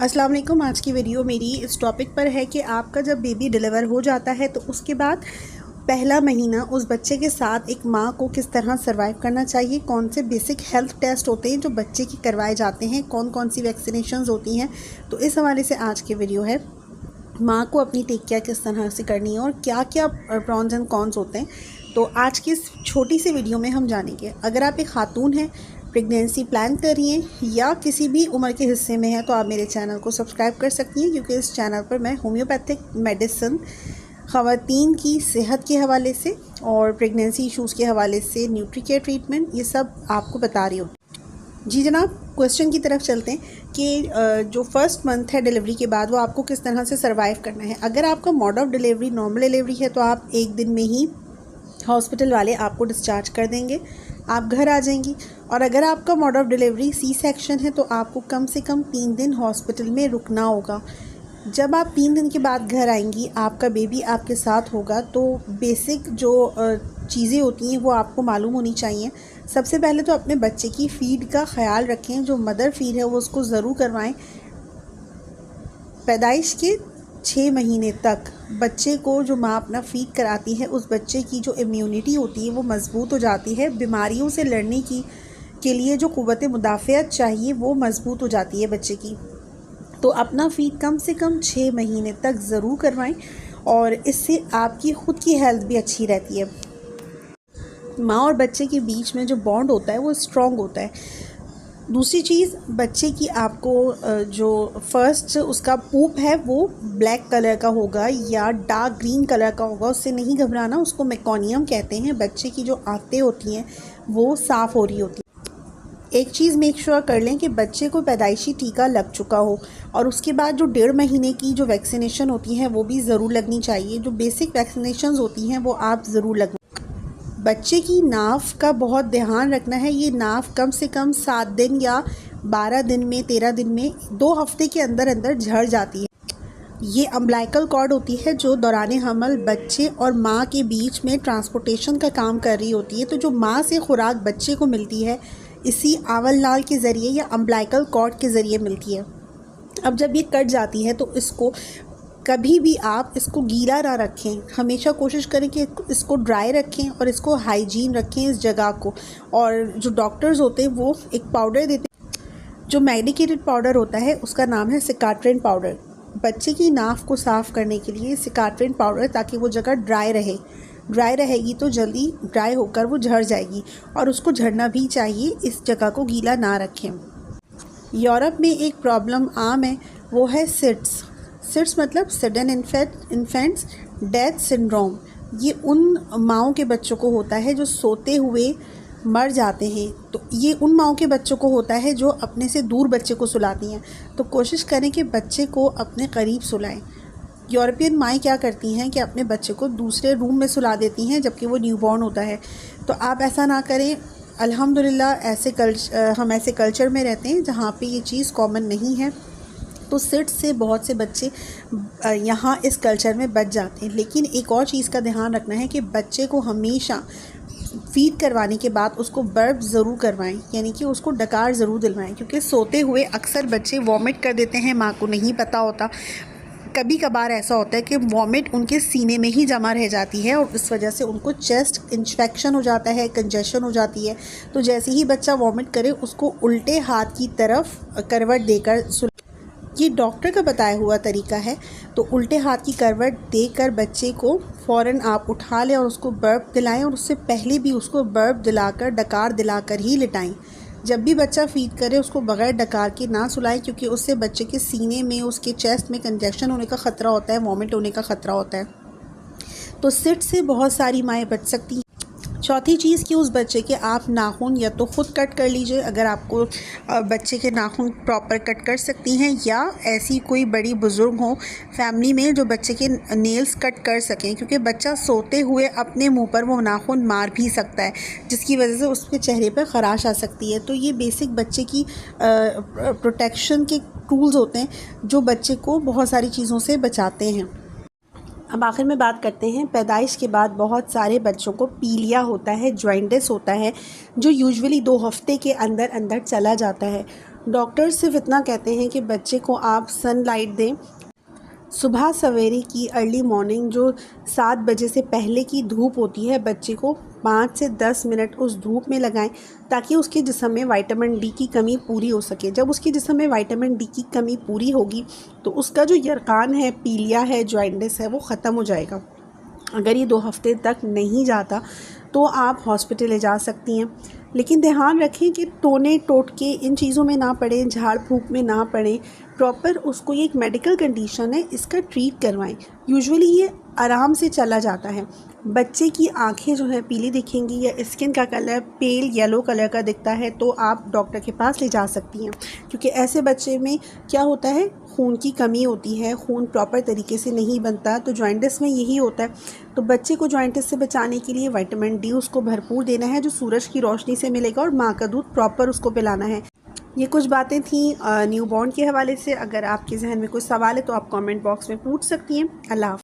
अस्सलाम वालेकुम। आज की वीडियो मेरी इस टॉपिक पर है कि आपका जब बेबी डिलीवर हो जाता है तो उसके बाद पहला महीना उस बच्चे के साथ एक माँ को किस तरह सर्वाइव करना चाहिए, कौन से बेसिक हेल्थ टेस्ट होते हैं जो बच्चे की करवाए जाते हैं, कौन कौन सी वैक्सीनेशंस होती हैं। तो इस हवाले से आज की वीडियो है। माँ को अपनी टेक केयर किस तरह से करनी है और क्या क्या प्रॉन्स एंड कॉन्स होते हैं, तो आज की इस छोटी सी वीडियो में हम जानेंगे। अगर आप एक खातून हैं, प्रेगनेंसी प्लान कर रही हैं या किसी भी उम्र के हिस्से में है तो आप मेरे चैनल को सब्सक्राइब कर सकती हैं, क्योंकि इस चैनल पर मैं होम्योपैथिक मेडिसिन, ख़वातीन की सेहत के हवाले से और प्रेगनेंसी इशूज़ के हवाले से न्यूट्री केयर ट्रीटमेंट, ये सब आपको बता रही हूँ। जी जनाब, क्वेश्चन की तरफ चलते हैं कि जो फर्स्ट मंथ है डिलीवरी के बाद वो आपको किस तरह से सर्वाइव करना है। अगर आपका mode of delivery normal delivery है तो आप एक दिन में ही हॉस्पिटल वाले आपको डिस्चार्ज कर देंगे, आप घर आ जाएंगी। और अगर आपका mode of delivery C section है तो आपको कम से कम 3 दिन हॉस्पिटल में रुकना होगा। जब आप 3 दिन के बाद घर आएंगी, आपका बेबी आपके साथ होगा, तो बेसिक जो चीज़ें होती हैं वो आपको मालूम होनी चाहिए। सबसे पहले तो अपने बच्चे की फ़ीड का ख्याल रखें, जो मदर फ़ीड है वो उसको ज़रूर करवाएं। पैदाइश के 6 महीने तक बच्चे को जो माँ अपना फ़ीड कराती है, उस बच्चे की जो इम्यूनिटी होती है वो मज़बूत हो जाती है। बीमारियों से लड़ने के लिए जो क़ुव्वत मुदाफ़ियत चाहिए वो मज़बूत हो जाती है बच्चे की। तो अपना फ़ीड कम से कम 6 महीने तक ज़रूर करवाएं और इससे आपकी ख़ुद की हेल्थ भी अच्छी रहती है। माँ और बच्चे के बीच में जो बॉन्ड होता है वो स्ट्रॉन्ग होता है। दूसरी चीज़, बच्चे की आपको जो फर्स्ट उसका पूप है वो ब्लैक कलर का होगा या डार्क ग्रीन कलर का होगा, उससे नहीं घबराना। उसको मेकोनियम कहते हैं। बच्चे की जो आंतें होती हैं वो साफ़ हो रही होती हैं। एक चीज़ मेक श्योर कर लें कि बच्चे को पैदाइशी टीका लग चुका हो, और उसके बाद जो 1.5 महीने की जो वैक्सीनेशन होती हैं वो भी ज़रूर लगनी चाहिए। जो बेसिक वैक्सीनेशंस होती हैं वो आप ज़रूर लगवाएं। बच्चे की नाफ का बहुत ध्यान रखना है। ये नाफ कम से कम 7 दिन या 12 दिन में, 13 दिन में, 2 हफ्ते के अंदर अंदर झड़ जाती है। ये अम्बिलिकल कॉर्ड होती है जो दौरान हमल बच्चे और माँ के बीच में ट्रांसपोर्टेशन का काम कर रही होती है। तो जो माँ से खुराक बच्चे को मिलती है इसी आवल नाल के ज़रिए या अम्बिलिकल कॉर्ड के ज़रिए मिलती है। अब जब ये कट जाती है तो इसको कभी भी आप इसको गीला ना रखें। हमेशा कोशिश करें कि इसको ड्राई रखें और इसको हाइजीन रखें इस जगह को। और जो डॉक्टर्स होते हैं वो एक पाउडर देते हैं, जो मेडिकेटेड पाउडर होता है, उसका नाम है सिकाट्रिन पाउडर। बच्चे की नाफ को साफ़ करने के लिए सिकाट्रिन पाउडर, ताकि वो जगह ड्राई रहेगी तो जल्दी ड्राई होकर वो झड़ जाएगी, और उसको झड़ना भी चाहिए, इस जगह को गीला ना रखें। यूरोप में एक प्रॉब्लम आम है, वो है सिट्स मतलब सडन इन्फेंट्स डेथ सिंड्रोम। ये उन माँओं के बच्चों को होता है जो सोते हुए मर जाते हैं। तो ये उन माँओं के बच्चों को होता है जो अपने से दूर बच्चे को सुलाती हैं। तो कोशिश करें कि बच्चे को अपने करीब सुलाएं। यूरोपियन माएँ क्या करती हैं कि अपने बच्चे को दूसरे रूम में सुला देती हैं जबकि वो न्यूबॉर्न होता है। तो आप ऐसा ना करें। अल्हम्दुलिल्लाह हम ऐसे कल्चर में रहते हैं जहाँ पे ये चीज़ कॉमन नहीं है। तो सिट से बहुत से बच्चे यहाँ इस कल्चर में बच जाते हैं। लेकिन एक और चीज़ का ध्यान रखना है कि बच्चे को हमेशा फ़ीड करवाने के बाद उसको बर्प ज़रूर करवाएं, यानी कि उसको डकार ज़रूर दिलवाएं, क्योंकि सोते हुए अक्सर बच्चे वॉमिट कर देते हैं, माँ को नहीं पता होता। कभी कभार ऐसा होता है कि वॉमिट उनके सीने में ही जमा रह जाती है और इस वजह से उनको चेस्ट इन्फेक्शन हो जाता है, कंजेशन हो जाती है। तो जैसे ही बच्चा वॉमिट करे उसको उल्टे हाथ की तरफ करवट देकर, ये डॉक्टर का बताया हुआ तरीका है, तो उल्टे हाथ की करवट देकर बच्चे को फ़ौरन आप उठा लें और उसको बर्प दिलाएं, और उससे पहले भी उसको बर्प दिलाकर, डकार दिलाकर ही लिटाएं। जब भी बच्चा फ़ीड करे उसको बग़ैर डकार के ना सुलाएं, क्योंकि उससे बच्चे के सीने में, उसके चेस्ट में कंजेक्शन होने का ख़तरा होता है, वॉमिट होने का ख़तरा होता है। तो सिट से बहुत सारी माएँ बच सकती हैं। चौथी चीज़ कि उस बच्चे के आप नाखून या तो ख़ुद कट कर लीजिए, अगर आपको बच्चे के नाखून प्रॉपर कट कर सकती हैं, या ऐसी कोई बड़ी बुज़ुर्ग हो फैमिली में जो बच्चे के नेल्स कट कर सकें, क्योंकि बच्चा सोते हुए अपने मुंह पर वो नाखून मार भी सकता है, जिसकी वजह से उसके चेहरे पर ख़राश आ सकती है। तो ये बेसिक बच्चे की प्रोटेक्शन के टूल्स होते हैं जो बच्चे को बहुत सारी चीज़ों से बचाते हैं। अब आखिर में बात करते हैं, पैदाइश के बाद बहुत सारे बच्चों को पीलिया होता है, जॉइंटिस होता है, जो यूजुअली 2 हफ्ते के अंदर अंदर चला जाता है। डॉक्टर सिर्फ इतना कहते हैं कि बच्चे को आप सनलाइट दें। सुबह सवेरे की अर्ली मॉर्निंग जो 7 बजे से पहले की धूप होती है, बच्चे को 5 से 10 मिनट उस धूप में लगाएं ताकि उसके जिस्म में विटामिन डी की कमी पूरी हो सके। जब उसके जिस्म में विटामिन डी की कमी पूरी होगी तो उसका जो यरकान है, पीलिया है, जॉइंटिस है, वो ख़त्म हो जाएगा। अगर ये 2 हफ्ते तक नहीं जाता तो आप हॉस्पिटल ले जा सकती हैं, लेकिन ध्यान रखें कि टोने टोटके इन चीज़ों में ना पड़ें, झाड़ फूँक में ना पड़ें। प्रॉपर उसको, ये एक मेडिकल कंडीशन है, इसका ट्रीट करवाएं। यूजुअली ये आराम से चला जाता है। बच्चे की आंखें जो हैं पीली दिखेंगी या स्किन का कलर पेल येलो कलर का दिखता है तो आप डॉक्टर के पास ले जा सकती हैं, क्योंकि ऐसे बच्चे में क्या होता है, खून की कमी होती है, खून प्रॉपर तरीके से नहीं बनता। तो जॉइंटिस में यही होता है। तो बच्चे को जॉइंटिस से बचाने के लिए विटामिन डी उसको भरपूर देना है, जो सूरज की रोशनी से मिलेगा, और माँ का दूध प्रॉपर उसको पिलाना है। ये कुछ बातें थी न्यूबॉर्न के हवाले से। अगर आपके जहन में कोई सवाल है तो आप कमेंट बॉक्स में पूछ सकती हैं। अल्लाह हाफ़िज़।